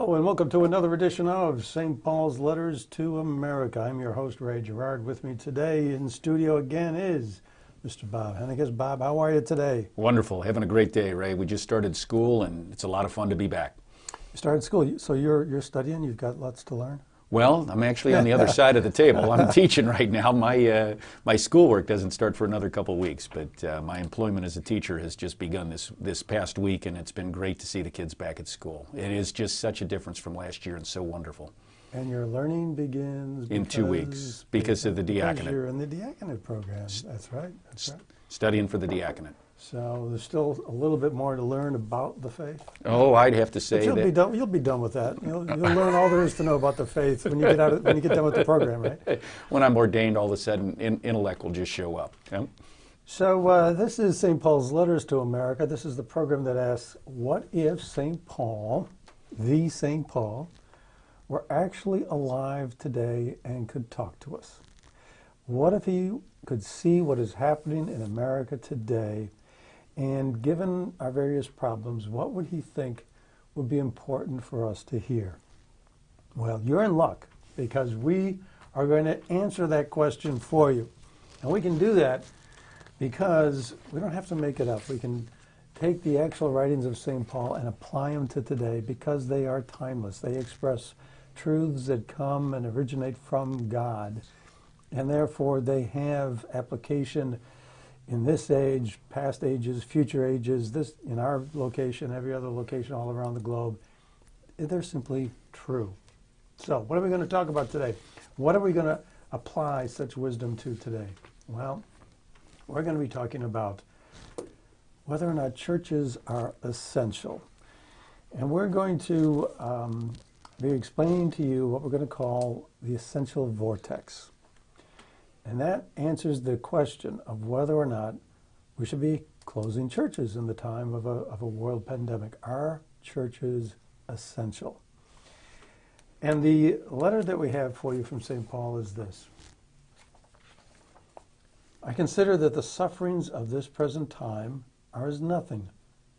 Hello and welcome to another edition of St. Paul's Letters to America. I'm your host, Ray Gerard. With me today in studio again is Mr. Bob Hennekes. Bob, how are you today? Wonderful. Having a great day, Ray. We just started school and it's a lot of fun to be back. You started school, so you're studying, you've got lots to learn? Well, I'm actually on the other side of the table. I'm teaching right now. My schoolwork doesn't start for another couple of weeks, but my employment as a teacher has just begun this past week, and it's been great to see the kids back at school. It is just such a difference from last year and so wonderful. And your learning begins in 2 weeks because of the diaconate. Because you're in the diaconate program. That's right. That's right. Studying for the diaconate. So there's still a little bit more to learn about the faith. Oh, I'd have to say but you'll be done with that. You'll learn all there is to know about the faith when you get done with the program, right? When I'm ordained, all of a sudden, intellect will just show up. Yeah? So this is St. Paul's Letters to America. This is the program that asks, what if St. Paul, the St. Paul, were actually alive today and could talk to us? What if he could see what is happening in America today? And given our various problems, what would he think would be important for us to hear? Well, you're in luck, because we are going to answer that question for you. And we can do that because we don't have to make it up. We can take the actual writings of St. Paul and apply them to today because they are timeless. They express truths that come and originate from God. And therefore, they have application in this age, past ages, future ages, this in our location, every other location all around the globe. They're simply true. So what are we going to talk about today? What are we going to apply such wisdom to today? Well, we're going to be talking about whether or not churches are essential. And we're going to be explaining to you what we're going to call the essential vortex. And that answers the question of whether or not we should be closing churches in the time of a world pandemic. Are churches essential? And the letter that we have for you from St. Paul is this. I consider that the sufferings of this present time are as nothing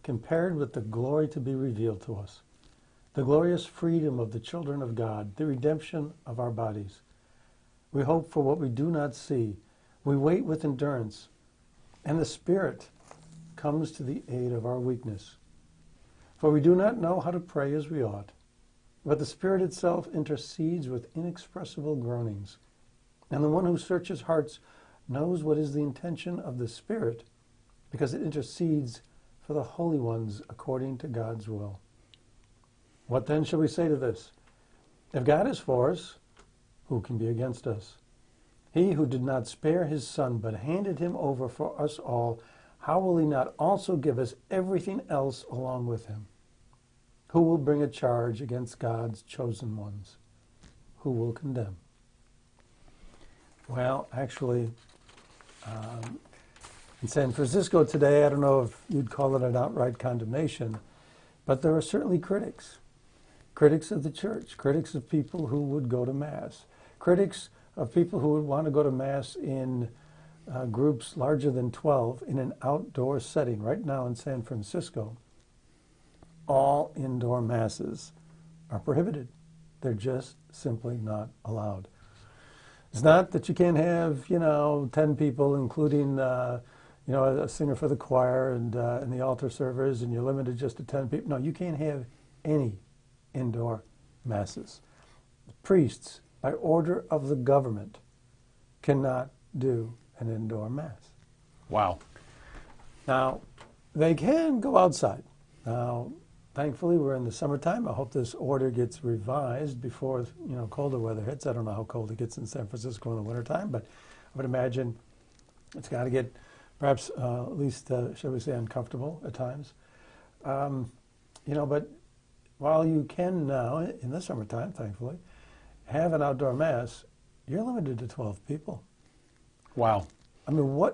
compared with the glory to be revealed to us, the glorious freedom of the children of God, the redemption of our bodies. We hope for what we do not see. We wait with endurance. And the Spirit comes to the aid of our weakness. For we do not know how to pray as we ought, but the Spirit itself intercedes with inexpressible groanings. And the one who searches hearts knows what is the intention of the Spirit, because it intercedes for the holy ones according to God's will. What then shall we say to this? If God is for us, who can be against us? He who did not spare his Son, but handed him over for us all, how will he not also give us everything else along with him? Who will bring a charge against God's chosen ones? Who will condemn? Well, actually, in San Francisco today, I don't know if you'd call it an outright condemnation, but there are certainly critics. Critics of the church, critics of people who would go to Mass, critics of people who would want to go to Mass in groups larger than 12 in an outdoor setting. Right now in San Francisco, all indoor Masses are prohibited. They're just simply not allowed. It's not that you can't have, 10 people, including, a singer for the choir and the altar servers, and you're limited just to 10 people. No, you can't have any indoor Masses. Priests, by order of the government, cannot do an indoor Mass. Wow. Now, they can go outside. Now, thankfully, we're in the summertime. I hope this order gets revised before, colder weather hits. I don't know how cold it gets in San Francisco in the wintertime, but I would imagine it's got to get perhaps at least, shall we say, uncomfortable at times. But while you can now, in the summertime, thankfully, have an outdoor Mass, you're limited to 12 people. Wow. I mean,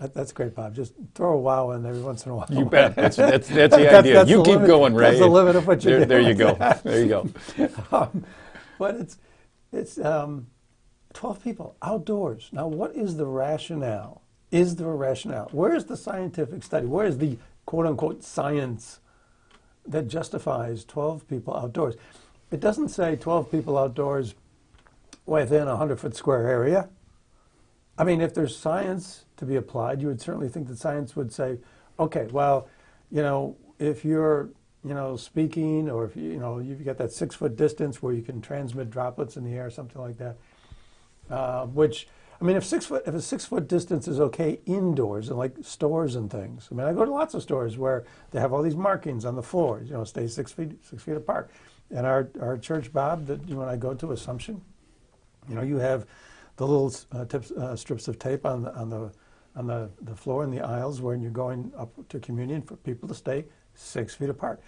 that's great, Bob. Just throw a wow in every once in a while. You bet. That's the idea. That's you the keep limit. going, Ray. That's the limit of what you do. There you go. There you go. But it's 12 people outdoors. Now, what is the rationale? Is there a rationale? Where is the scientific study? Where is the quote-unquote science that justifies 12 people outdoors. It doesn't say 12 people outdoors within a 100-foot square area. I mean, if there's science to be applied, you would certainly think that science would say, okay, well, if you're, speaking, or if you've got that 6-foot distance where you can transmit droplets in the air, something like that. Which, I mean, if a 6-foot distance is okay indoors, in like stores and things. I mean, I go to lots of stores where they have all these markings on the floor, stay 6 feet apart. And our church, Bob, that when I go to Assumption, you have the little strips of tape on the floor in the aisles when you're going up to communion for people to stay 6 feet apart.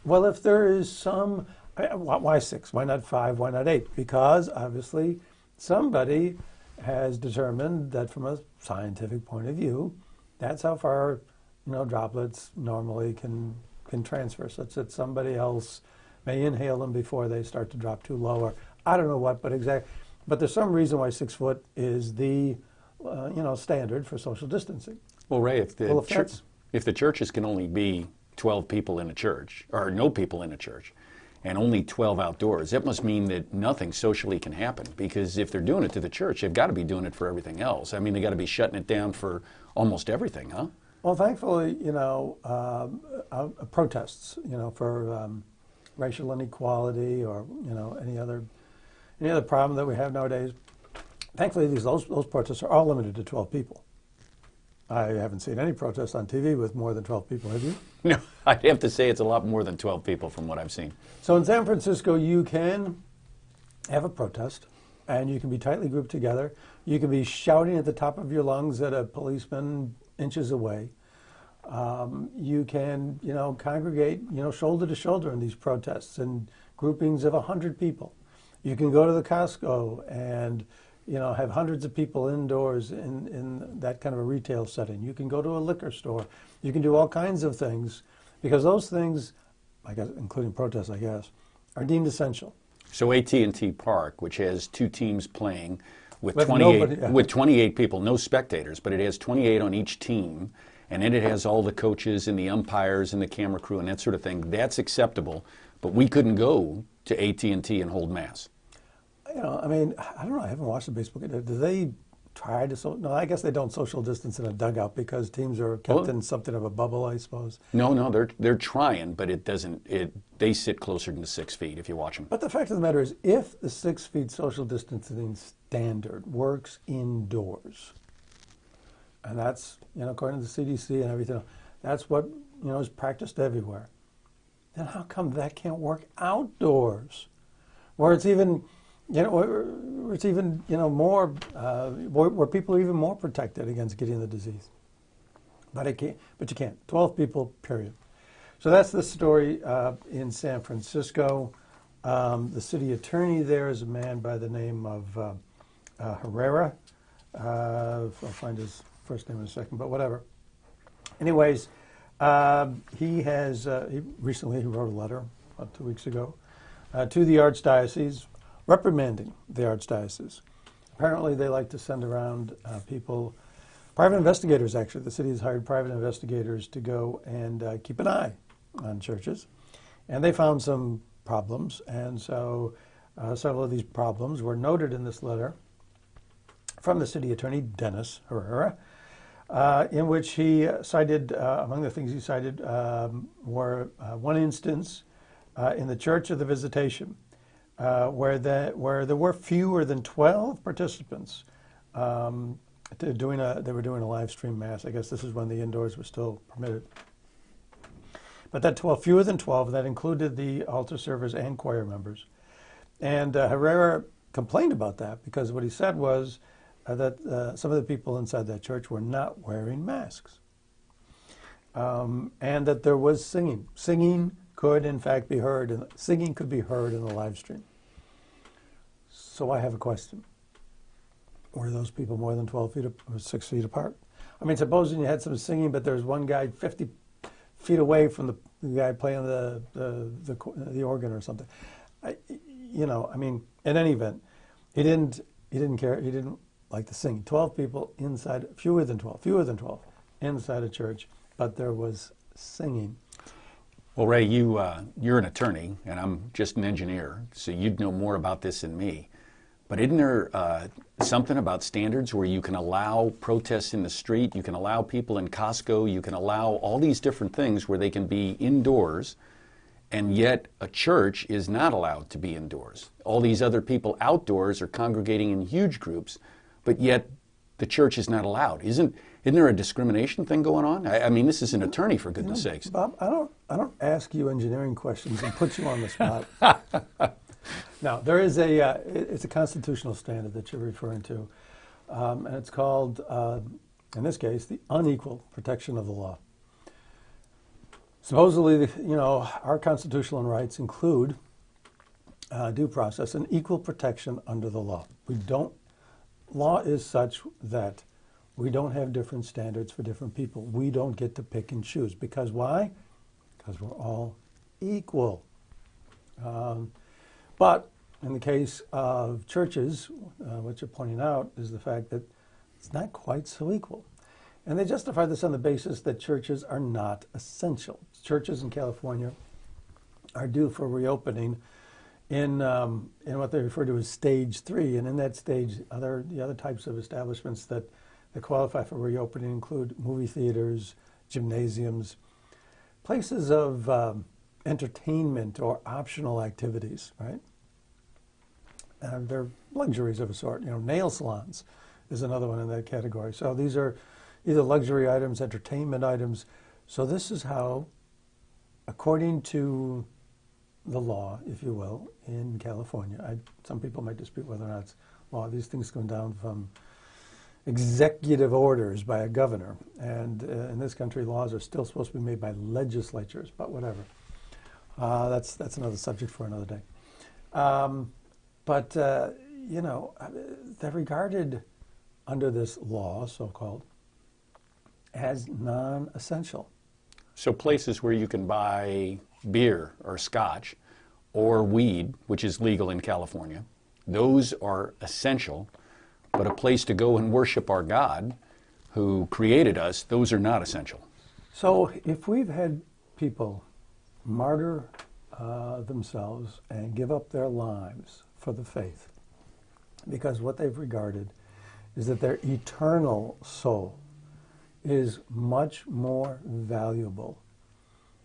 Well, if there is some, why 6? Why not 5? Why not 8? Because obviously somebody has determined that from a scientific point of view, that's how far droplets normally can transfer, such that somebody else may inhale them before they start to drop too low, or I don't know what, but exactly. But there's some reason why 6 foot is the standard for social distancing. Well, Ray, if the churches can only be 12 people in a church, or no people in a church, and only 12 outdoors, that must mean that nothing socially can happen. Because if they're doing it to the church, they've got to be doing it for everything else. I mean, they got to be shutting it down for almost everything, huh? Well, thankfully, protests, for racial inequality, or any other problem that we have nowadays. Thankfully, those protests are all limited to 12 people. I haven't seen any protests on TV with more than 12 people, have you? No, I'd have to say it's a lot more than 12 people from what I've seen. So in San Francisco, you can have a protest, and you can be tightly grouped together. You can be shouting at the top of your lungs at a policeman inches away. You can, congregate, shoulder to shoulder in these protests in groupings of 100 people. You can go to the Costco and have hundreds of people indoors in that kind of a retail setting. You can go to a liquor store. You can do all kinds of things, because those things, I guess, including protests, I guess, are deemed essential. So AT&T Park, which has 2 teams playing with 28 people, no spectators, but it has 28 on each team, and then it has all the coaches and the umpires and the camera crew and that sort of thing. That's acceptable, but we couldn't go to AT&T and hold mass. I mean, I don't know. I haven't watched the baseball game. Do they try to? No, I guess they don't social distance in a dugout because teams are kept in something of a bubble, I suppose. No, they're trying, but it doesn't. They sit closer than the 6 feet if you watch them. But the fact of the matter is, if the 6 feet social distancing standard works indoors, and that's according to the CDC and everything, that's what is practiced everywhere. Then how come that can't work outdoors, where it's even where it's even more where people are even more protected against getting the disease? But you can't. 12 people, period. So that's the story in San Francisco. The city attorney there is a man by the name of Herrera. I'll find his first name in a second, but whatever. Anyways, he recently wrote a letter about 2 weeks ago to the Archdiocese, reprimanding the Archdiocese. Apparently, they like to send around private investigators, actually. The city has hired private investigators to go and keep an eye on churches. And they found some problems, and so several of these problems were noted in this letter from the city attorney, Dennis Herrera, in which he cited, among the things he cited, were one instance in the Church of the Visitation, where there were fewer than 12 participants they were doing a live stream mass. I guess this is when the indoors were still permitted. But that fewer than 12, that included the altar servers and choir members. And Herrera complained about that because what he said was that some of the people inside that church were not wearing masks. And that there was singing. Singing could, in fact, be heard, and singing could be heard in the live stream. So I have a question. Were those people more than 12 feet or 6 feet apart? I mean, supposing you had some singing, but there's one guy 50 feet away from the guy playing the organ or something. I mean, in any event, he didn't care. He didn't like the singing. 12 people inside, fewer than 12 inside a church, but there was singing. Well, Ray, you're an attorney, and I'm just an engineer, so you'd know more about this than me. But isn't there something about standards where you can allow protests in the street, you can allow people in Costco, you can allow all these different things where they can be indoors, and yet a church is not allowed to be indoors? All these other people outdoors are congregating in huge groups, but yet the church is not allowed. Isn't there a discrimination thing going on? I mean, this is an attorney, for goodness sakes. Bob, I don't ask you engineering questions and put you on the spot. Now, there is it's a constitutional standard that you're referring to, and it's called, in this case, the unequal protection of the law. Supposedly, our constitutional rights include due process and equal protection under the law. Law is such that we don't have different standards for different people. We don't get to pick and choose. Because why? Because we're all equal. But in the case of churches, what you're pointing out is the fact that it's not quite so equal. And they justify this on the basis that churches are not essential. Churches in California are due for reopening in what they refer to as stage 3. And in that stage, the other types of establishments that qualify for reopening include movie theaters, gymnasiums, places of entertainment or optional activities, right? And they're luxuries of a sort. Nail salons is another one in that category. So these are either luxury items, entertainment items. So this is how, according to the law, if you will, in California, some people might dispute whether or not it's law. These things come down from executive orders by a governor. And in this country, laws are still supposed to be made by legislatures, but whatever. That's another subject for another day. But they're regarded under this law, so-called, as non-essential. So places where you can buy beer or scotch or weed, which is legal in California, those are essential. But a place to go and worship our God who created us, those are not essential. So if we've had people martyr themselves and give up their lives for the faith, because what they've regarded is that their eternal soul is much more valuable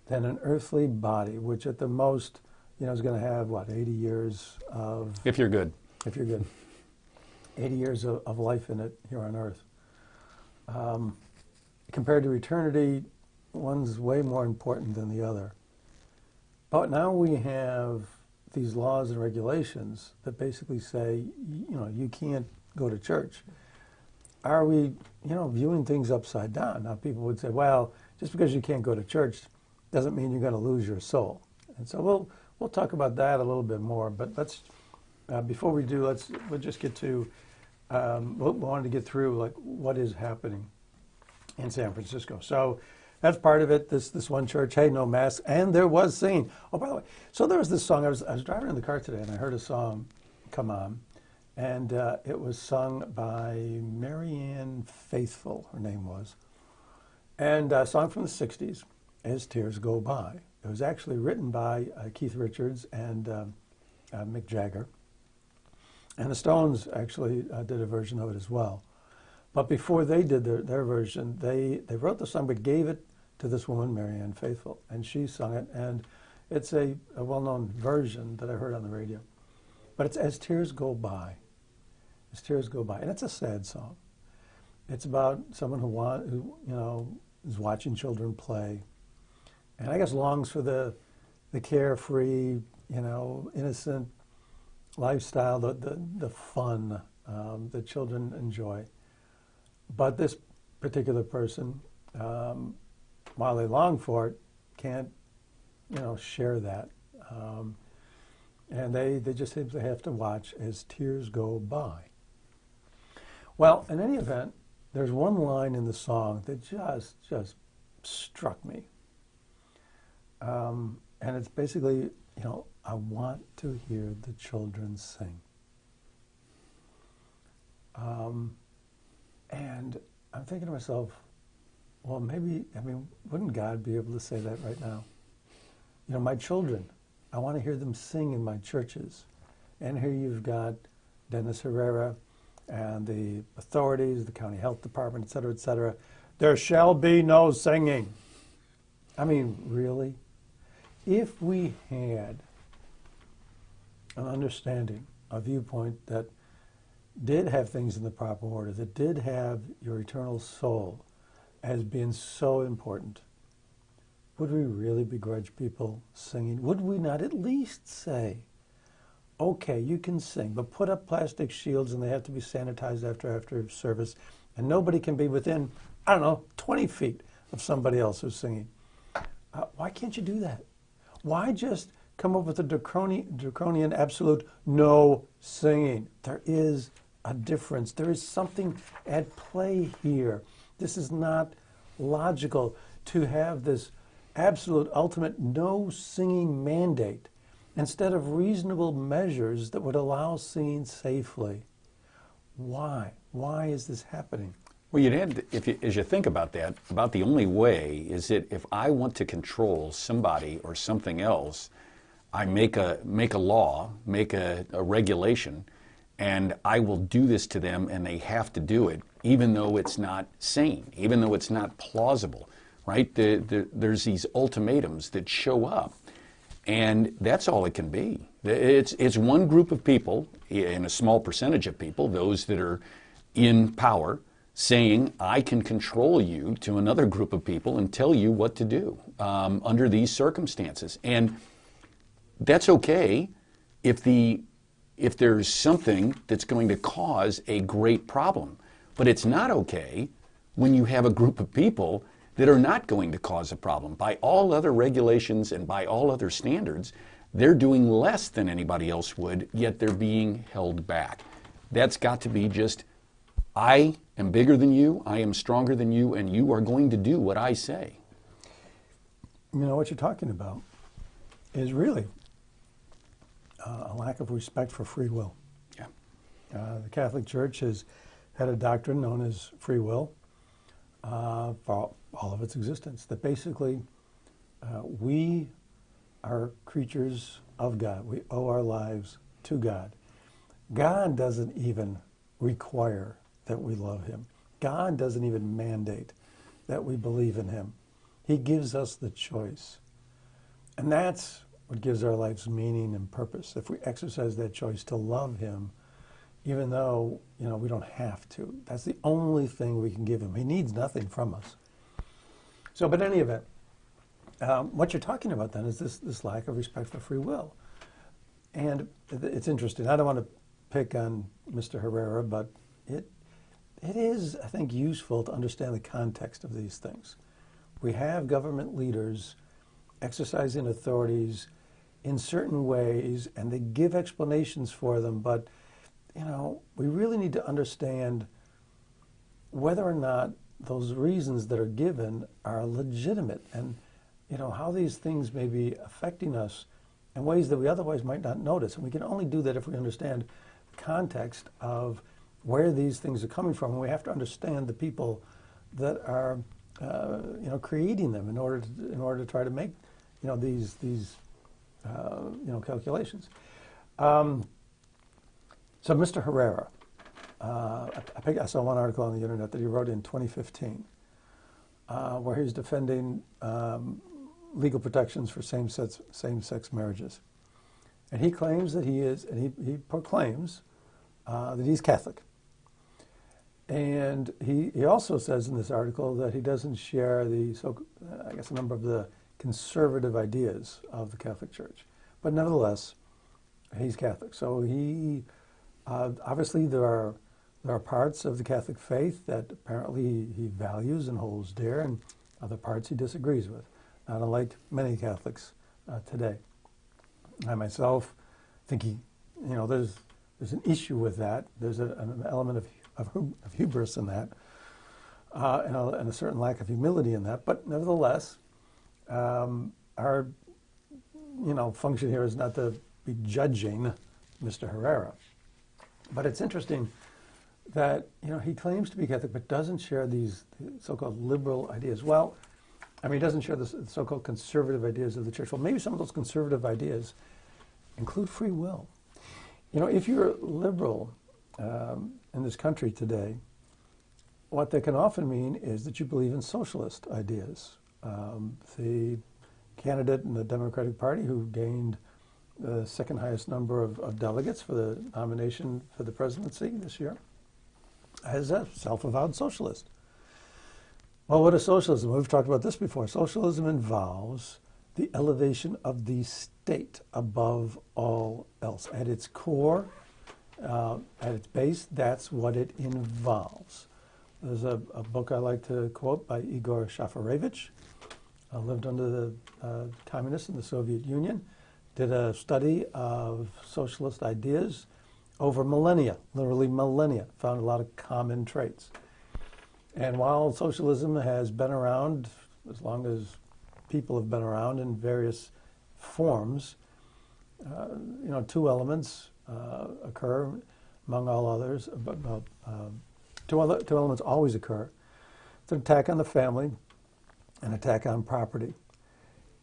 than an earthly body, which at the most, is going to have, 80 years of... If you're good. If you're good. 80 years of life in it here on earth. Compared to eternity, one's way more important than the other. But now we have these laws and regulations that basically say, you can't go to church. Are we, viewing things upside down? Now people would say, well, just because you can't go to church doesn't mean you're going to lose your soul. And so we'll talk about that a little bit more. But let's, before we do, we'll just get to, we wanted to get through what is happening in San Francisco. So that's part of it. This one church, hey, no masks, and there was singing. Oh, by the way, so there was this song. I was driving in the car today, and I heard a song come on, and it was sung by Marianne Faithfull, her name was, and a song from the '60s, "As Tears Go By." It was actually written by Keith Richards and Mick Jagger, and the Stones actually did a version of it as well. But before they did their version, they wrote the song but gave it to this woman, Marianne Faithfull, and she sung it, and it's a well-known version that I heard on the radio. But it's "As Tears Go By." As tears go by, and it's a sad song. It's about someone who is watching children play, and I guess longs for the carefree, innocent lifestyle, the fun that children enjoy. But this particular person, while they long for it, can't, share that. And they just simply have to watch as tears go by. Well, in any event, there's one line in the song that just struck me. And it's basically, I want to hear the children sing. And I'm thinking to myself, well, wouldn't God be able to say that right now? My children, I want to hear them sing in my churches. And here you've got Dennis Herrera and the authorities, the county health department, et cetera, et cetera. There shall be no singing. I mean, really? If we had an understanding, a viewpoint that did have things in the proper order, that did have your eternal soul as being so important, would we really begrudge people singing? Would we not at least say, okay, you can sing, but put up plastic shields and they have to be sanitized after service, and nobody can be within, 20 feet of somebody else who's singing? Why can't you do that? Why just come up with a draconian absolute no singing? There is a difference. There is something at play here. This is not logical to have this absolute ultimate no singing mandate instead of reasonable measures that would allow singing safely. Why? Why is this happening? Well, as you think about that, about the only way is that if I want to control somebody or something else, I make a law, make a regulation, and I will do this to them, and they have to do it, even though it's not sane, even though it's not plausible, right? There's these ultimatums that show up, and that's all it can be. It's one group of people, and a small percentage of people, those that are in power, saying, I can control you, to another group of people and tell you what to do under these circumstances. And that's okay if there's something that's going to cause a great problem. But it's not okay when you have a group of people that are not going to cause a problem. By all other regulations and by all other standards, they're doing less than anybody else would, yet they're being held back. That's got to be just, I am bigger than you, I am stronger than you, and you are going to do what I say. What you're talking about is really a lack of respect for free will. Yeah. The Catholic Church has had a doctrine known as free will for all of its existence, that basically we are creatures of God. We owe our lives to God. God doesn't even require that we love him. God doesn't even mandate that we believe in him. He gives us the choice. And that's what gives our lives meaning and purpose, if we exercise that choice to love him, even though we don't have to. That's the only thing we can give him. He needs nothing from us. So, but in any event, what you're talking about then is this lack of respect for free will. And it's interesting. I don't want to pick on Mr. Herrera, but it is, I think, useful to understand the context of these things. We have government leaders exercising authorities in certain ways, and they give explanations for them, but we really need to understand whether or not those reasons that are given are legitimate, and how these things may be affecting us in ways that we otherwise might not notice. And we can only do that if we understand the context of where these things are coming from, and we have to understand the people that are creating them in order to try to make these calculations. So Mr. Herrera, I saw one article on the internet that he wrote in 2015 where he's defending legal protections for same-sex marriages. And he claims that he proclaims that he's Catholic. And he also says in this article that he doesn't share a number of the conservative ideas of the Catholic Church. But nevertheless, he's Catholic. So he, obviously there are parts of the Catholic faith that apparently he values and holds dear, and other parts he disagrees with, not unlike many Catholics today. I myself think there's an issue with that. There's an element of hubris in that, and a certain lack of humility in that. But nevertheless, our function here is not to be judging Mr. Herrera. But it's interesting that he claims to be Catholic but doesn't share these so-called liberal ideas. Well, I mean, he doesn't share the so-called conservative ideas of the church. Well, maybe some of those conservative ideas include free will. You know, if you're liberal in this country today, what that can often mean is that you believe in socialist ideas. The candidate in the Democratic Party who gained the second highest number of delegates for the nomination for the presidency this year is a self-avowed socialist. Well, what is socialism? We've talked about this before. Socialism involves the elevation of the state above all else. At its core, at its base, that's what it involves. There's a book I like to quote by Igor Shafarevich. Lived under the communists in the Soviet Union, did a study of socialist ideas over millennia, literally millennia, found a lot of common traits. And while socialism has been around as long as people have been around in various forms, you know, two elements occur among all others. Two elements always occur. It's an attack on the family, an attack on property.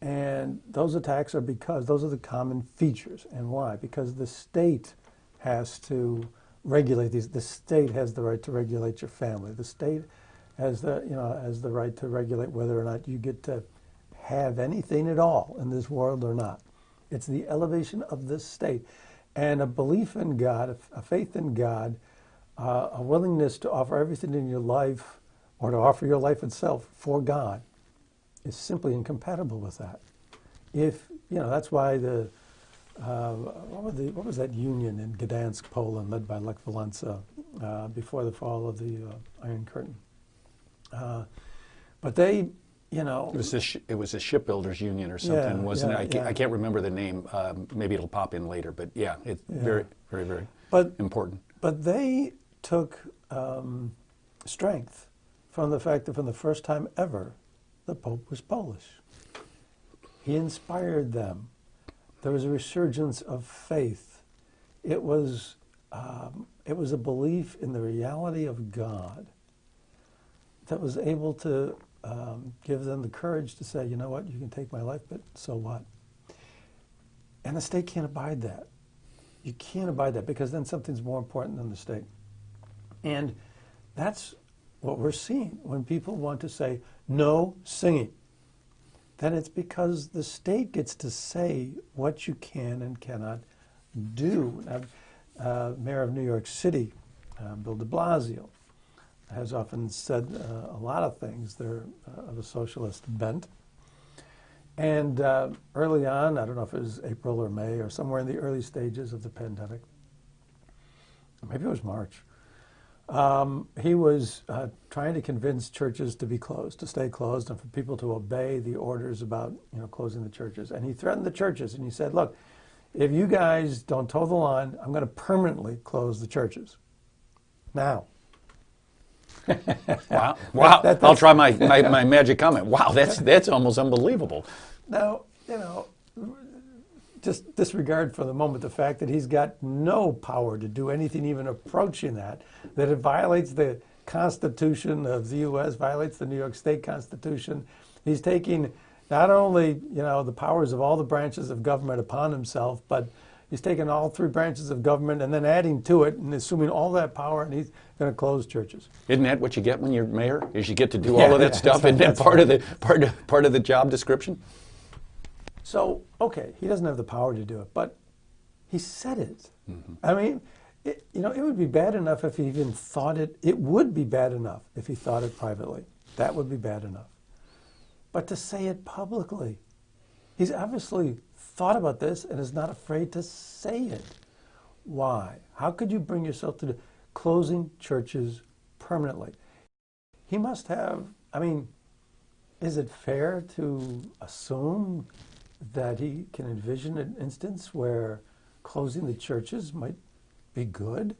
And those attacks are because those are the common features. And why? Because the state has to regulate these. The state has the right to regulate your family. The state has the right to regulate whether or not you get to have anything at all in this world or not. It's the elevation of the state. And a belief in God, a faith in God, a willingness to offer everything in your life or to offer your life itself for God is simply incompatible with that. If, you know, that's why what was that union in Gdansk, Poland, led by Lech Walesa before the fall of the Iron Curtain. But they, you know... It was a shipbuilders union or something, wasn't it? I can't remember the name. Maybe it'll pop in later. But yeah, it's very, very, very important. But they took strength from the fact that from the first time ever, the Pope was Polish. He inspired them. There was a resurgence of faith. It was a belief in the reality of God that was able to give them the courage to say, you know what, you can take my life, but so what? And the state can't abide that. You can't abide that because then something's more important than the state. And that's what we're seeing when people want to say, no singing. Then it's because the state gets to say what you can and cannot do. Mayor of New York City, Bill de Blasio, has often said a lot of things. They're of a socialist bent. And early on, I don't know if it was April or May or somewhere in the early stages of the pandemic, maybe it was March, he was trying to convince churches to be closed, to stay closed, and for people to obey the orders about, you know, closing the churches. And he threatened the churches, and he said, look, if you guys don't toe the line, I'm going to permanently close the churches. Now. Wow! I'll try my magic comment. Wow, that's almost unbelievable. Now, you know, just disregard for the moment the fact that he's got no power to do anything even approaching that it violates the Constitution of the U.S., violates the New York State Constitution. He's taking not only, you know, the powers of all the branches of government upon himself, but he's taking all three branches of government and then adding to it and assuming all that power, and he's going to close churches. Isn't that what you get when you're mayor? Is you get to do all of that stuff? Isn't that part of the job description? So, okay, he doesn't have the power to do it, but he said it. Mm-hmm. I mean, it would be bad enough if he even thought it. It would be bad enough if he thought it privately. That would be bad enough. But to say it publicly, he's obviously thought about this and is not afraid to say it. Why? How could you bring yourself to closing churches permanently? He must have, I mean, is it fair to assume that he can envision an instance where closing the churches might be good?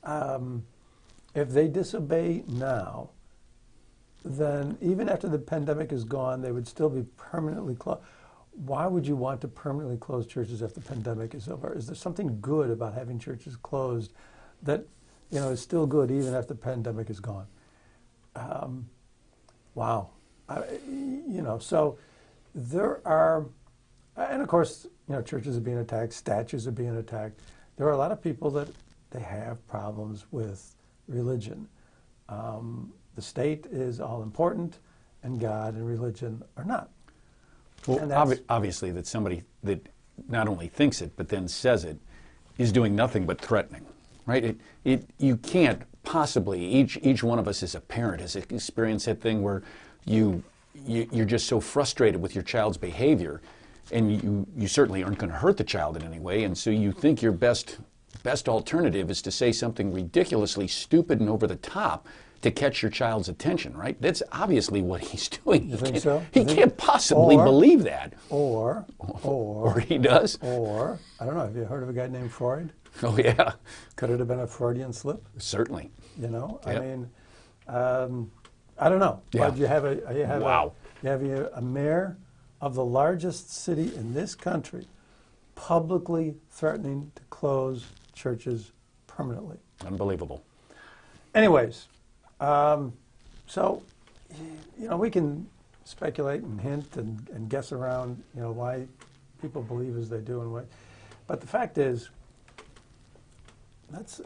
If they disobey now, then even after the pandemic is gone, they would still be permanently closed. Why would you want to permanently close churches after the pandemic is over? Is there something good about having churches closed that, you know, is still good even after the pandemic is gone? Wow. So there are, and of course, churches are being attacked, statues are being attacked. There are a lot of people that they have problems with religion. The state is all important, and God and religion are not. Well, obviously, that somebody that not only thinks it but then says it is doing nothing but threatening, right? You can't possibly, each one of us as a parent has experienced that thing where you're just so frustrated with your child's behavior, and you certainly aren't going to hurt the child in any way, and so you think your best alternative is to say something ridiculously stupid and over the top to catch your child's attention, right? That's obviously what he's doing. You think so? He can't possibly believe that. Or he does. Or, I don't know, have you heard of a guy named Freud? Oh, yeah. Could it have been a Freudian slip? Certainly. Yep. I mean, I don't know. Yeah. But you have Wow. a mayor of the largest city in this country publicly threatening to close churches permanently. Unbelievable. Anyways, so we can speculate and hint and guess around why people believe as they do and what, but the fact is, that's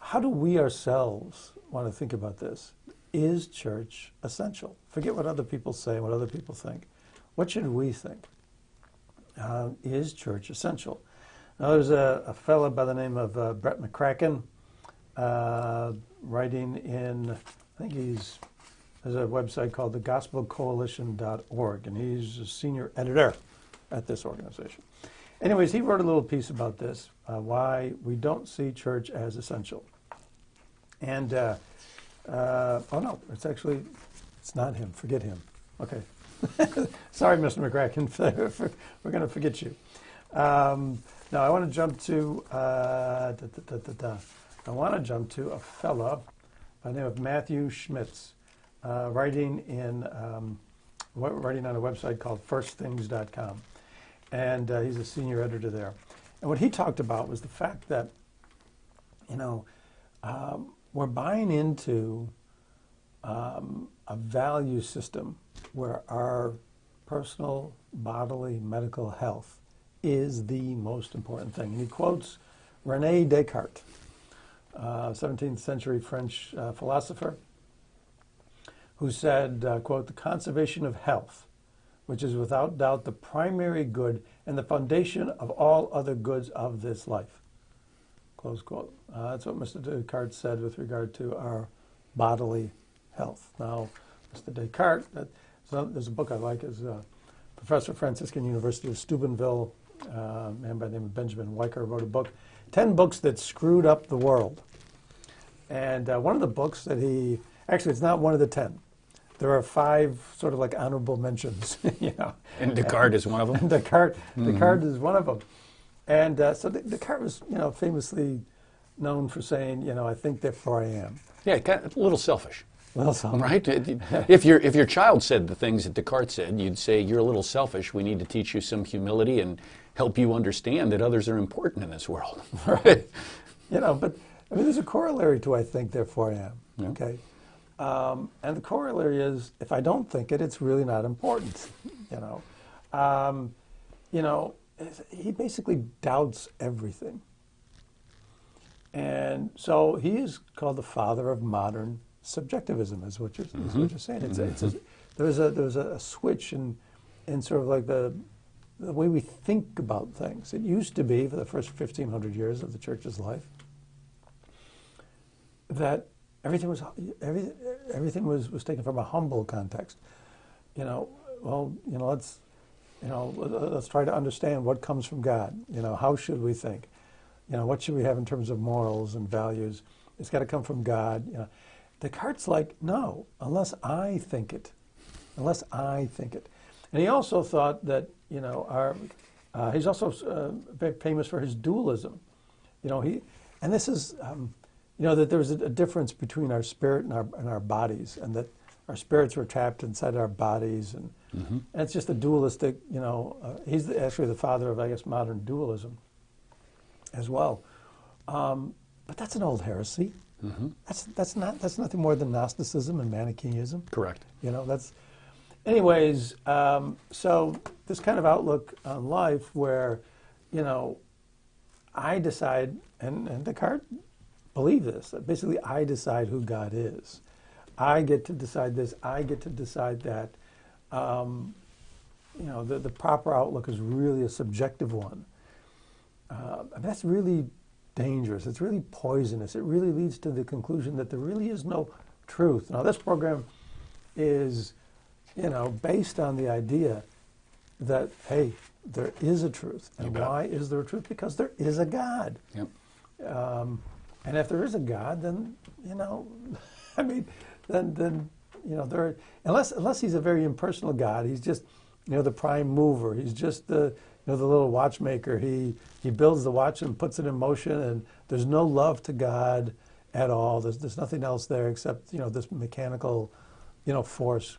how do we ourselves want to think about this? Is church essential? Forget what other people say, what other people think. What should we think? Is church essential? Now, there's a fellow by the name of Brett McCracken, writing in, I think there's a website called thegospelcoalition.org, and he's a senior editor at this organization. Anyways, he wrote a little piece about this, why we don't see church as essential. And, oh no, it's not him, forget him. Okay. Sorry, Mr. McCracken, we're going to forget you. Now, I want to jump to a fellow by the name of Matthew Schmitz, writing on a website called firstthings.com. And he's a senior editor there. And what he talked about was the fact that, we're buying into a value system where our personal bodily medical health is the most important thing. And he quotes René Descartes, 17th century French philosopher, who said, quote, "The conservation of health, which is without doubt the primary good and the foundation of all other goods of this life." Close quote. That's what Mr. Descartes said with regard to our bodily health. Now, Mr. Descartes, there's a book I like, is Professor of Franciscan University of Steubenville, a man by the name of Benjamin Weicker, wrote a book, 10 books that screwed up the world. And one of the books that actually it's not one of the 10. There are 5 sort of like honorable mentions, And Descartes is one of them? Descartes is one of them. And so Descartes was, famously known for saying, I think therefore I am. Yeah, a little selfish. Well, something. Right? If your child said the things that Descartes said, you'd say, "You're a little selfish. We need to teach you some humility and help you understand that others are important in this world." Right. But I mean, there's a corollary to "I think, therefore I am." Yeah. Okay. And the corollary is, if I don't think it, it's really not important. He basically doubts everything. And so he is called the father of modern subjectivism, is what you're saying. There was a switch in sort of like the way we think about things. It used to be, for the first 1,500 years of the church's life, that everything was taken from a humble context. Let's try to understand what comes from God. How should we think? What should we have in terms of morals and values? It's got to come from God. Descartes' like, no, unless I think it. And he also thought that, he's also very famous for his dualism. That there's a difference between our spirit and our bodies, and that our spirits were trapped inside our bodies, and it's just a dualistic. He's actually the father of, I guess, modern dualism as well. But that's an old heresy. That's nothing more than Gnosticism and Manichaeism. Correct. Anyways, so this kind of outlook on life where, I decide, and Descartes believed this, that basically I decide who God is. I get to decide this, I get to decide that. The proper outlook is really a subjective one. That's really dangerous. It's really poisonous. It really leads to the conclusion that there really is no truth. Now, this program is, based on the idea that, hey, there is a truth. And why is there a truth? Because there is a God. Yep. And if there is a God, then, unless he's a very impersonal God, he's just, the prime mover. He's just the little watchmaker. He builds the watch and puts it in motion, and there's no love to God at all. There's nothing else there except, this mechanical, force.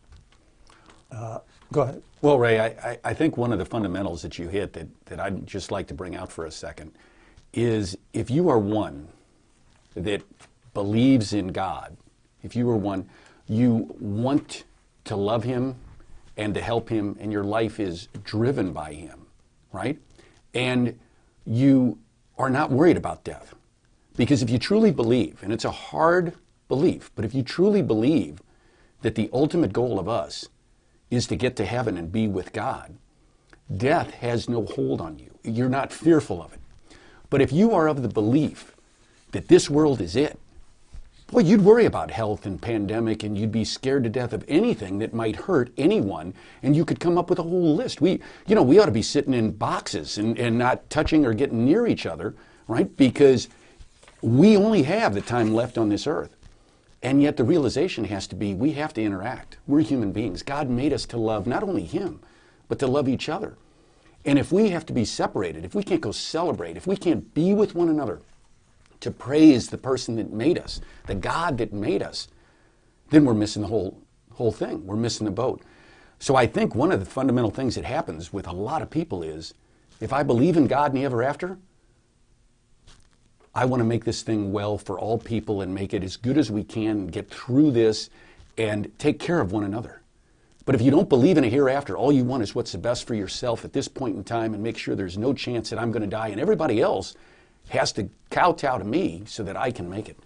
Go ahead. Well, Ray, I think one of the fundamentals that you hit that I'd just like to bring out for a second is if you are one that believes in God, if you are one, you want to love him and to help him, and your life is driven by him, right? And you are not worried about death. Because if you truly believe, and it's a hard belief, but if you truly believe that the ultimate goal of us is to get to heaven and be with God, death has no hold on you. You're not fearful of it. But if you are of the belief that this world is it, boy, you'd worry about health and pandemic, and you'd be scared to death of anything that might hurt anyone, and you could come up with a whole list. We ought to be sitting in boxes and not touching or getting near each other, right? Because we only have the time left on this earth. And yet the realization has to be we have to interact. We're human beings. God made us to love not only him, but to love each other. And if we have to be separated, if we can't go celebrate, if we can't be with one another, to praise the person that made us, the God that made us, then we're missing the whole thing. We're missing the boat. So I think one of the fundamental things that happens with a lot of people is, if I believe in God and the ever after, I want to make this thing well for all people and make it as good as we can, get through this, and take care of one another. But if you don't believe in a hereafter, all you want is what's the best for yourself at this point in time and make sure there's no chance that I'm going to die and everybody else has to kowtow to me so that I can make it.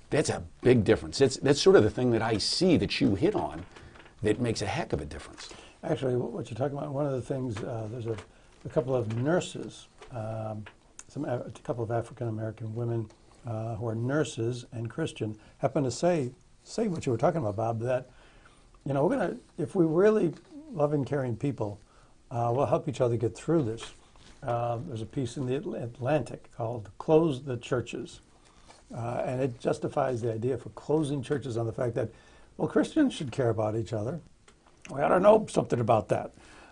That's a big difference. That's sort of the thing that I see that you hit on that makes a heck of a difference. Actually, what you're talking about, one of the things, there's a couple of nurses, a couple of African-American women who are nurses and Christian, happen to say what you were talking about, Bob, that, if we really love and caring people, we'll help each other get through this. There's a piece in the Atlantic called Close the Churches. And it justifies the idea for closing churches on the fact that, well, Christians should care about each other. We ought to know something about that,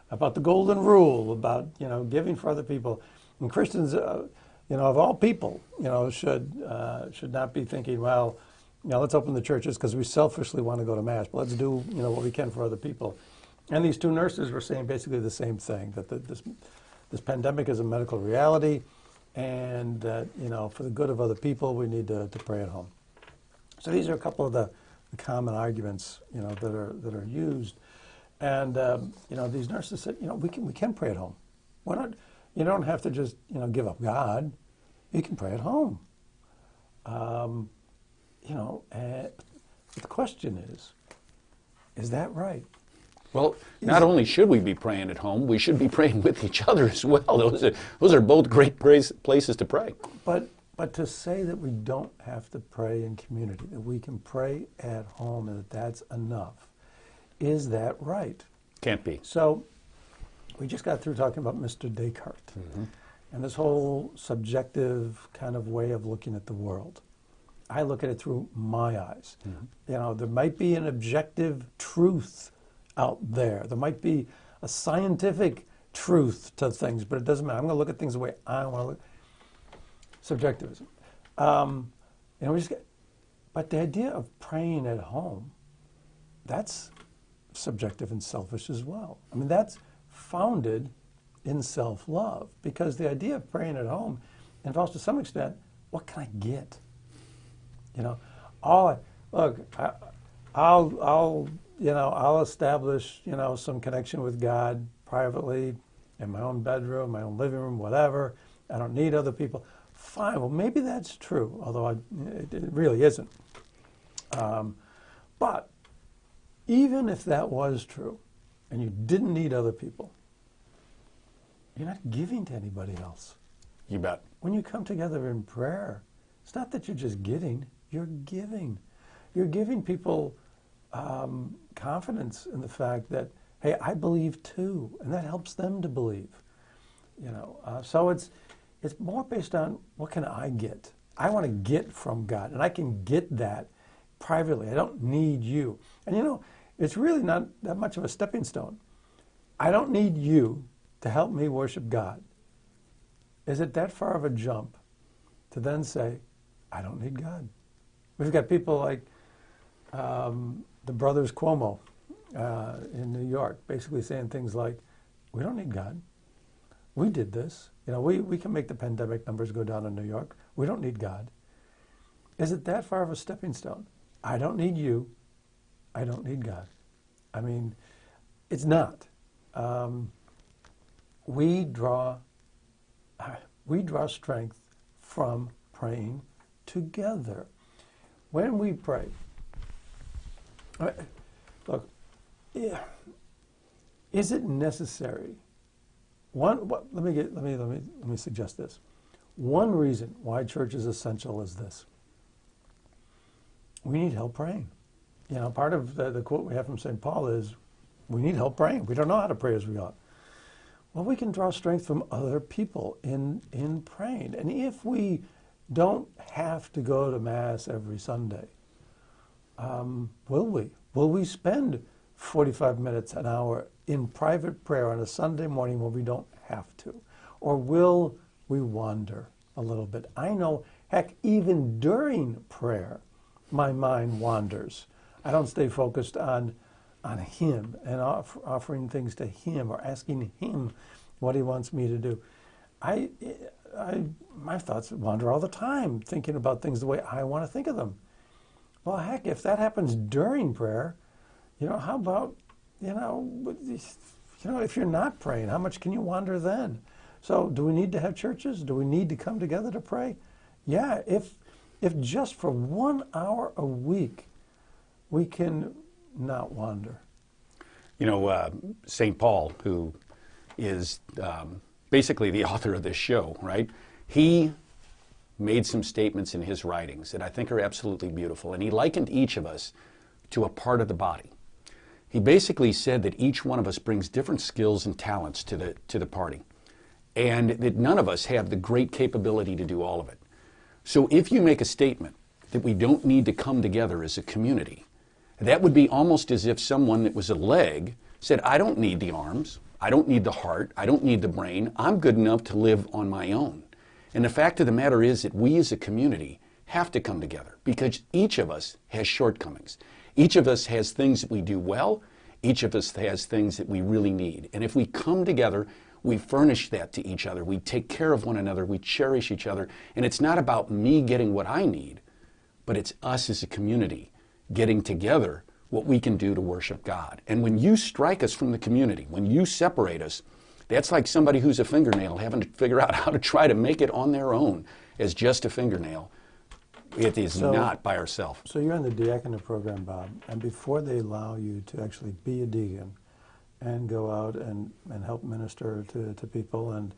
about the golden rule, about, giving for other people. And Christians, of all people, should not be thinking, well, let's open the churches because we selfishly want to go to Mass, but let's do, what we can for other people. And these two nurses were saying basically the same thing, that this pandemic is a medical reality, and that, for the good of other people, we need to pray at home. So these are a couple of the common arguments, that are used. And, these nurses said, we can pray at home. Why not? You don't have to just, give up God. You can pray at home. And the question is that right? Well, not only should we be praying at home, we should be praying with each other as well. Those are both great places to pray. But to say that we don't have to pray in community, that we can pray at home and that that's enough, is that right? Can't be. So we just got through talking about Mr. Descartes and this whole subjective kind of way of looking at the world. I look at it through my eyes. There might be an objective truth out there. There might be a scientific truth to things, but it doesn't matter. I'm going to look at things the way I want to look. Subjectivism. But the idea of praying at home, that's subjective and selfish as well. I mean, that's founded in self-love, because the idea of praying at home involves, to some extent, what can I get? Look, I'll establish, some connection with God privately in my own bedroom, my own living room, whatever. I don't need other people. Fine. Well, maybe that's true, although it really isn't. But even if that was true, and you didn't need other people, you're not giving to anybody else. You bet. When you come together in prayer, it's not that you're just getting, you're giving. You're giving people confidence in the fact that, hey, I believe too, and that helps them to believe. So it's more based on what can I get? I want to get from God, and I can get that privately. I don't need you. And it's really not that much of a stepping stone. I don't need you to help me worship God. Is it that far of a jump to then say, I don't need God? We've got people like the brothers Cuomo in New York basically saying things like, we don't need God. We did this. We can make the pandemic numbers go down in New York. We don't need God. Is it that far of a stepping stone? I don't need you. I don't need God. I mean, it's not. We draw strength from praying together. When we pray, look, is it necessary? Let me suggest this. One reason why church is essential is this: we need help praying. Part of the quote we have from St. Paul is, we need help praying. We don't know how to pray as we ought. Well, we can draw strength from other people in praying. And if we don't have to go to Mass every Sunday, will we? Will we spend 45 minutes, an hour in private prayer on a Sunday morning when we don't have to? Or will we wander a little bit? I know, heck, even during prayer, my mind wanders. I don't stay focused on Him and offering things to Him or asking Him what He wants me to do. My thoughts wander all the time, thinking about things the way I want to think of them. Well, heck, if that happens during prayer, how about, if you're not praying, how much can you wander then? So do we need to have churches? Do we need to come together to pray? Yeah, if just for 1 hour a week, we can not wander. St. Paul, who is basically the author of this show, right? He made some statements in his writings that I think are absolutely beautiful, and he likened each of us to a part of the body. He basically said that each one of us brings different skills and talents to the party, and that none of us have the great capability to do all of it. So if you make a statement that we don't need to come together as a community, that would be almost as if someone that was a leg said, I don't need the arms, I don't need the heart, I don't need the brain, I'm good enough to live on my own. And the fact of the matter is that we as a community have to come together because each of us has shortcomings. Each of us has things that we do well, each of us has things that we really need. And if we come together, we furnish that to each other, we take care of one another, we cherish each other, and it's not about me getting what I need, but it's us as a community getting together what we can do to worship God. And when you strike us from the community, when you separate us, that's like somebody who's a fingernail having to figure out how to try to make it on their own as just a fingernail. It is not by ourselves. So you're in the diaconate program, Bob, and before they allow you to actually be a deacon and go out and help minister to people, and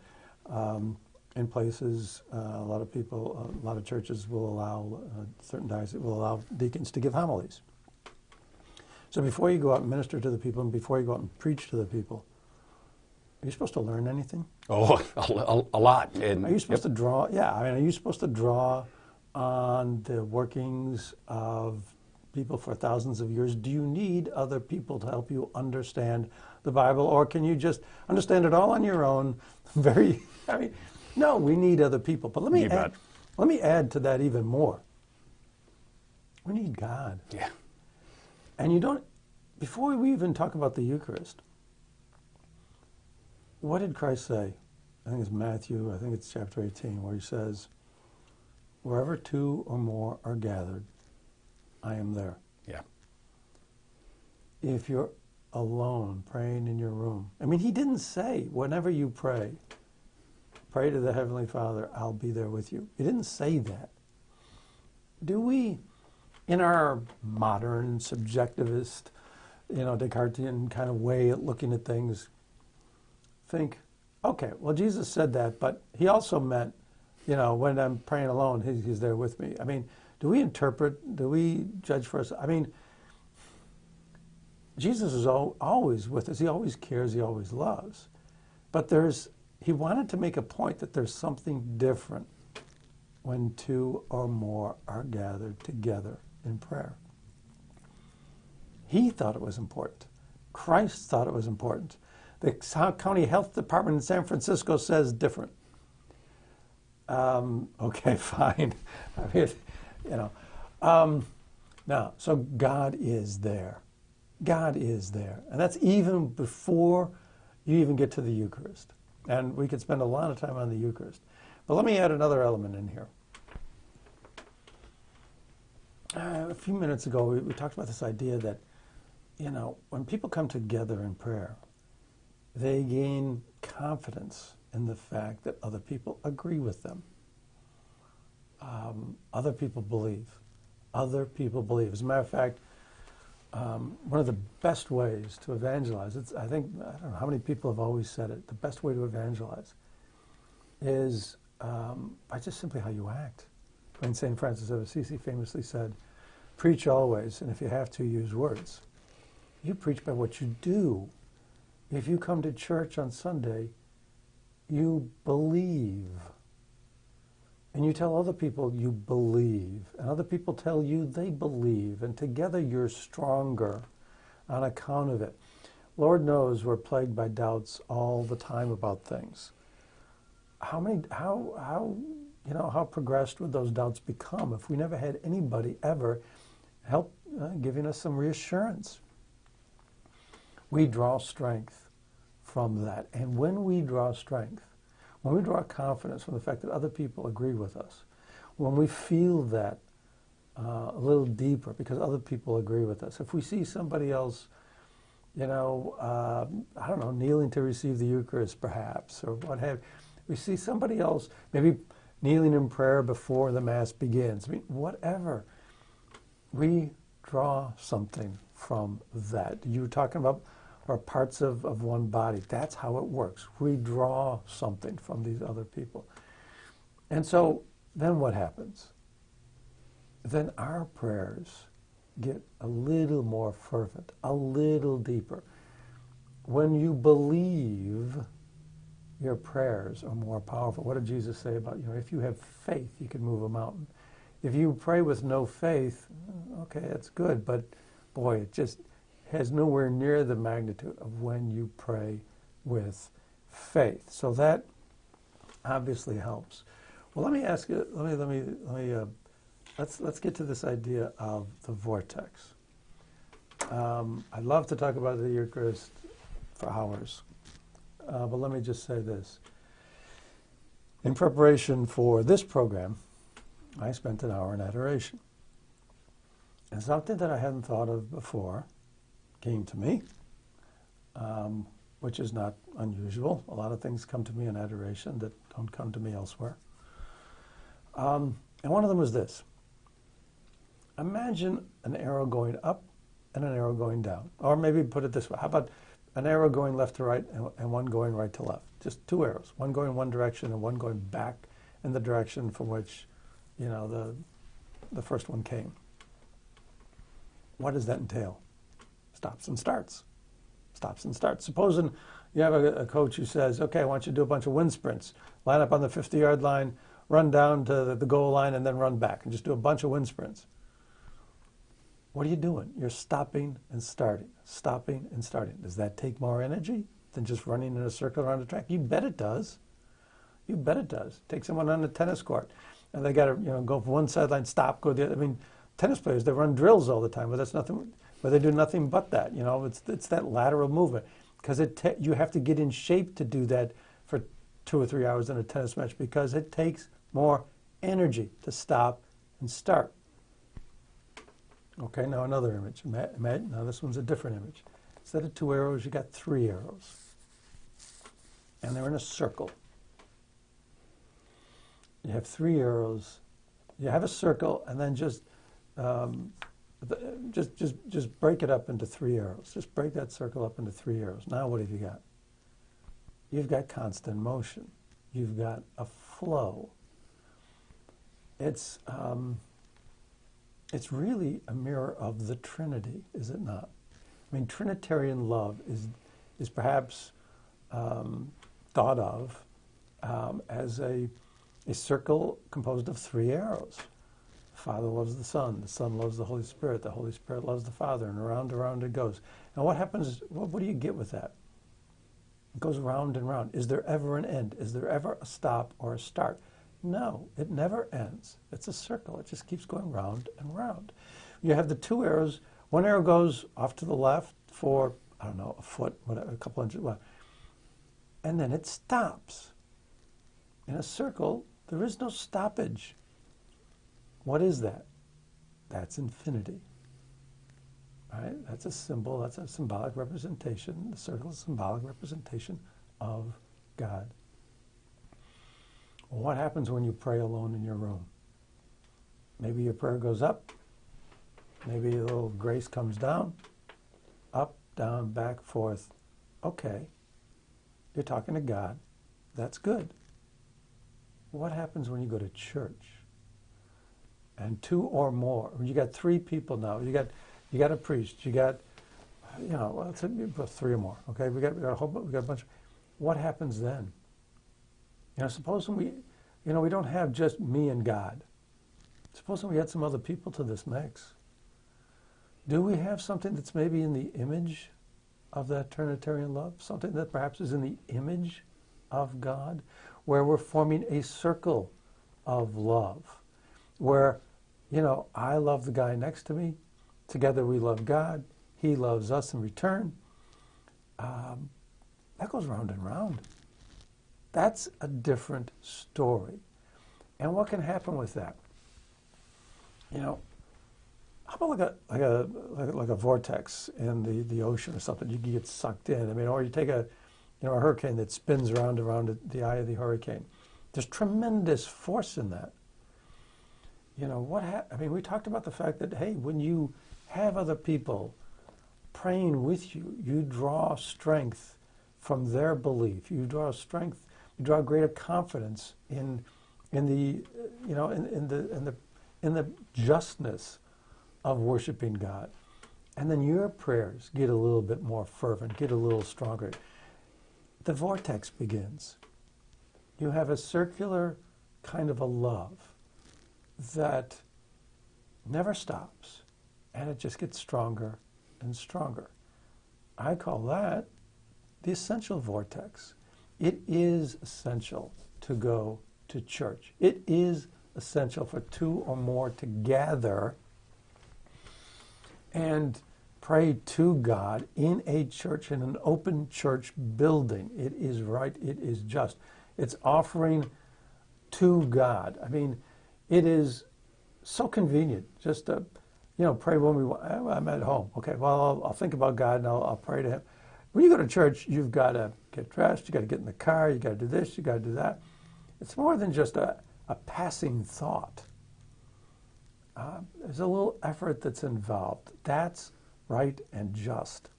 in places, a lot of churches will allow, certain dioceses will allow deacons to give homilies. So before you go out and minister to the people and before you go out and preach to the people, are you supposed to learn anything? Oh, a lot. And, are you supposed to draw? Yeah, are you supposed to draw on the workings of people for thousands of years? Do you need other people to help you understand the Bible, or can you just understand it all on your own? No, we need other people. But let me add to that even more. We need God. Yeah. And before we even talk about the Eucharist, what did Christ say? I think it's Matthew, I think it's chapter 18, where he says, wherever two or more are gathered, I am there. Yeah. If you're alone, praying in your room. I mean, he didn't say, whenever you pray to the Heavenly Father, I'll be there with you. He didn't say that. Do we, in our modern, subjectivist, Descartesian kind of way of looking at things, think, okay, well, Jesus said that, but he also meant, when I'm praying alone, he's there with me. I mean, do we judge for us? I mean, Jesus is always with us. He always cares. He always loves. But he wanted to make a point that there's something different when two or more are gathered together in prayer. He thought it was important. Christ thought it was important. The county health department in San Francisco says different. Okay, fine. I mean, now, so God is there. God is there. And that's even before you even get to the Eucharist. And we could spend a lot of time on the Eucharist. But let me add another element in here. A few minutes ago, we talked about this idea that, when people come together in prayer, they gain confidence in the fact that other people agree with them. Other people believe. Other people believe. As a matter of fact, one of the best ways to evangelize, I don't know how many people have always said it, the best way to evangelize is by just simply how you act. When St. Francis of Assisi famously said, preach always, and if you have to, use words. You preach by what you do. If you come to church on Sunday, you believe. And you tell other people you believe. And other people tell you they believe. And together you're stronger on account of it. Lord knows we're plagued by doubts all the time about things. How progressed would those doubts become if we never had anybody ever help giving us some reassurance? We draw strength from that. And when we draw strength, when we draw confidence from the fact that other people agree with us, when we feel that a little deeper because other people agree with us, if we see somebody else, kneeling to receive the Eucharist perhaps, or what have you, we see somebody else maybe kneeling in prayer before the Mass begins, whatever, we draw something from that. You were talking about are parts of one body. That's how it works. We draw something from these other people. And so then what happens? Then our prayers get a little more fervent, a little deeper. When you believe, your prayers are more powerful. What did Jesus say about, if you have faith, you can move a mountain. If you pray with no faith, okay, that's good, but boy, it just has nowhere near the magnitude of when you pray with faith. So that obviously helps. Well, let me ask you. Let's get to this idea of the vortex. I'd love to talk about the Eucharist for hours, but let me just say this. In preparation for this program, I spent an hour in adoration. And something that I hadn't thought of before came to me, which is not unusual. A lot of things come to me in adoration that don't come to me elsewhere. And one of them was this. Imagine an arrow going up and an arrow going down. Or maybe put it this way. How about an arrow going left to right and one going right to left? Just two arrows. One going one direction and one going back in the direction from which, the first one came. What does that entail? Stops and starts. Stops and starts. Supposing you have a coach who says, okay, I want you to do a bunch of wind sprints. Line up on the 50-yard line, run down to the goal line, and then run back. And just do a bunch of wind sprints. What are you doing? You're stopping and starting. Stopping and starting. Does that take more energy than just running in a circle around the track? You bet it does. You bet it does. Take someone on a tennis court, and they got to go from one sideline, stop, go the other. I mean, tennis players, they run drills all the time, but that's nothing. But they do nothing but that. It's that lateral movement, because you have to get in shape to do that for 2 or 3 hours in a tennis match, because it takes more energy to stop and start. Okay, now another image. Now this one's a different image. Instead of 2 arrows, you got 3 arrows. And they're in a circle. You have 3 arrows. You have a circle, and then just break it up into 3 arrows. Just break that circle up into 3 arrows. Now what have you got? You've got constant motion. You've got a flow. It's really a mirror of the Trinity, is it not? I mean, Trinitarian love is perhaps thought of as a circle composed of 3 arrows. The Father loves the Son loves the Holy Spirit loves the Father, and around it goes. And what happens, what do you get with that? It goes round and round. Is there ever an end? Is there ever a stop or a start? No, it never ends. It's a circle. It just keeps going round and round. You have the 2 arrows. One arrow goes off to the left for, I don't know, a foot, whatever, a couple inches left. And then it stops. In a circle, there is no stoppage. What is that? That's infinity. Right? That's a symbol, that's a symbolic representation. The circle is a symbolic representation of God. Well, what happens when you pray alone in your room? Maybe your prayer goes up. Maybe a little grace comes down. Up, down, back, forth. Okay. You're talking to God. That's good. What happens when you go to church? And 2 or more. You got 3 people now. You got a priest. You got, let's say 3 or more. Okay, we got a bunch. What happens then? Supposing we don't have just me and God. Supposing we had some other people to this mix. Do we have something that's maybe in the image of that Trinitarian love? Something that perhaps is in the image of God, where we're forming a circle of love, where, I love the guy next to me. Together we love God. He loves us in return. That goes round and round. That's a different story. And what can happen with that? How about like a vortex in the ocean or something? You get sucked in. I mean, or you take a hurricane that spins around the eye of the hurricane. There's tremendous force in that. We talked about the fact that, hey, when you have other people praying with you, you draw strength from their belief. You draw greater confidence in the justness of worshiping God. And then your prayers get a little bit more fervent, get a little stronger. The vortex begins. You have a circular kind of a love that never stops, and it just gets stronger and stronger. I call that the essential vortex. It is essential to go to church. It is essential for 2 or more to gather and pray to God in a church, in an open church building. It is right. It is just. It's offering to God. I mean, it is so convenient just to, pray when we want. I'm at home. Okay, well, I'll think about God and I'll pray to Him. When you go to church, you've got to get dressed, you've got to get in the car, you've got to do this, you've got to do that. It's more than just a passing thought. There's a little effort that's involved. That's right and just.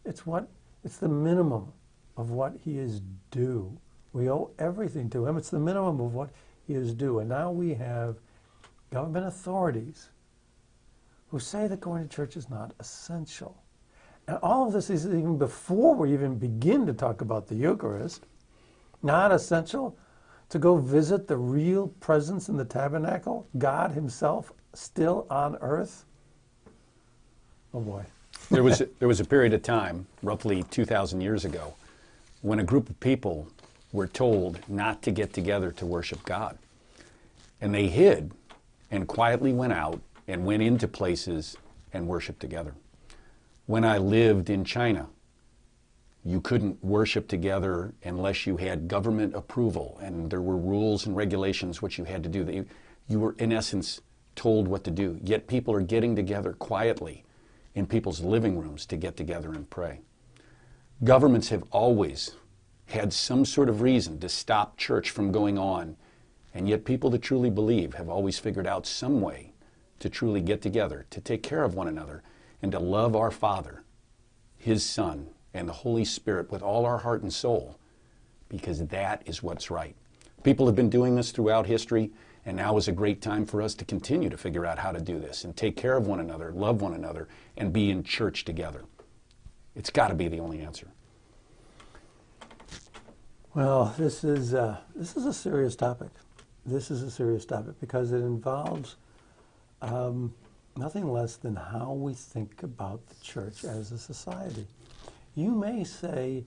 It's the minimum of what He is due. We owe everything to Him. It's the minimum of what He is due. And now we have government authorities who say that going to church is not essential. And all of this is even before we even begin to talk about the Eucharist. Not essential to go visit the real presence in the tabernacle, God Himself still on earth. Oh boy. There was a period of time, roughly 2,000 years ago, when a group of people were told not to get together to worship God. And they hid and quietly went out and went into places and worshiped together. When I lived in China, you couldn't worship together unless you had government approval, and there were rules and regulations what you had to do. You were, in essence, told what to do. Yet people are getting together quietly in people's living rooms to get together and pray. Governments have always had some sort of reason to stop church from going on, and yet people that truly believe have always figured out some way to truly get together, to take care of one another, and to love our Father, His Son, and the Holy Spirit with all our heart and soul, because that is what's right. People have been doing this throughout history, and now is a great time for us to continue to figure out how to do this and take care of one another, love one another, and be in church together. It's got to be the only answer. Well, this is a serious topic. This is a serious topic because it involves nothing less than how we think about the church as a society. You may say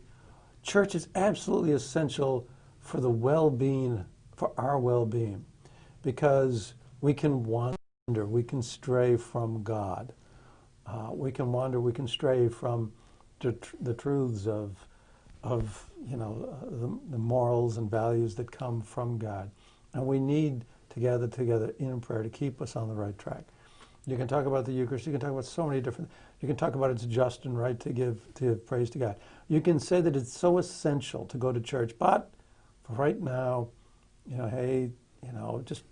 church is absolutely essential for the well-being, for our well-being, because we can wander, we can stray from God. We can wander, we can stray from the truths of the morals and values that come from God. And we need to gather together in prayer to keep us on the right track. You can talk about the Eucharist, you can talk about so many different, you can talk about it's just and right to give praise to God. You can say that it's so essential to go to church, but for right now, just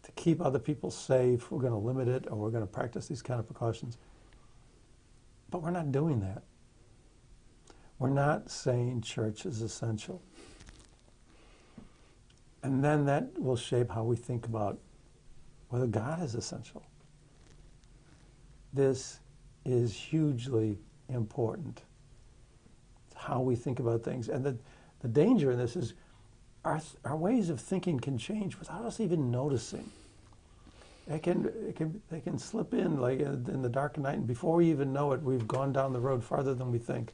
to keep other people safe, we're going to limit it or we're going to practice these kind of precautions. But we're not doing that. We're not saying church is essential. And then that will shape how we think about whether God is essential. This is hugely important. It's how we think about things. And the danger in this is our ways of thinking can change without us even noticing. They can slip in like in the dark of night, and before we even know it, we've gone down the road farther than we think.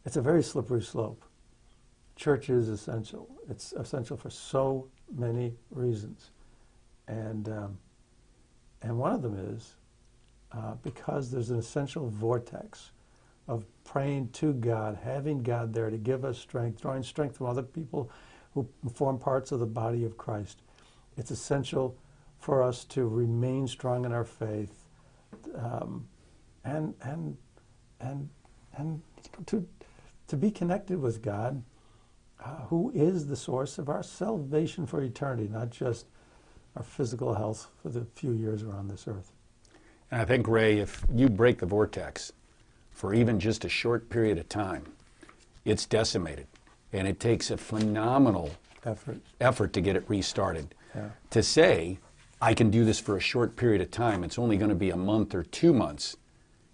It's a very slippery slope. Church is essential. It's essential for so many reasons, and one of them is because there's an essential vortex of praying to God, having God there to give us strength, drawing strength from other people who form parts of the body of Christ. It's essential for us to remain strong in our faith, and to be connected with God, who is the source of our salvation for eternity, not just our physical health for the few years we're on this earth. And I think, Ray, if you break the vortex for even just a short period of time, it's decimated. And it takes a phenomenal effort to get it restarted. Yeah. To say, I can do this for a short period of time, it's only going to be a month or 2 months,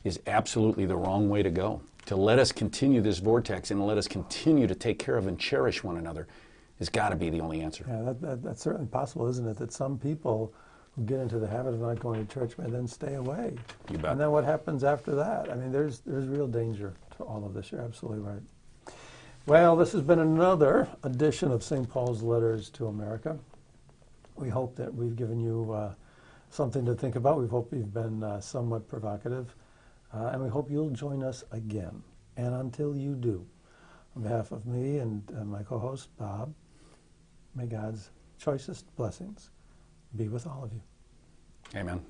is absolutely the wrong way to go. To let us continue this vortex and let us continue to take care of and cherish one another has got to be the only answer. Yeah, that's certainly possible, isn't it? That some people who get into the habit of not going to church may then stay away. You bet. And then what happens after that? I mean, there's real danger to all of this. You're absolutely right. Well, this has been another edition of St. Paul's Letters to America. We hope that we've given you something to think about. We hope we've been somewhat provocative. And we hope you'll join us again. And until you do, on behalf of me and my co-host, Bob, may God's choicest blessings be with all of you. Amen.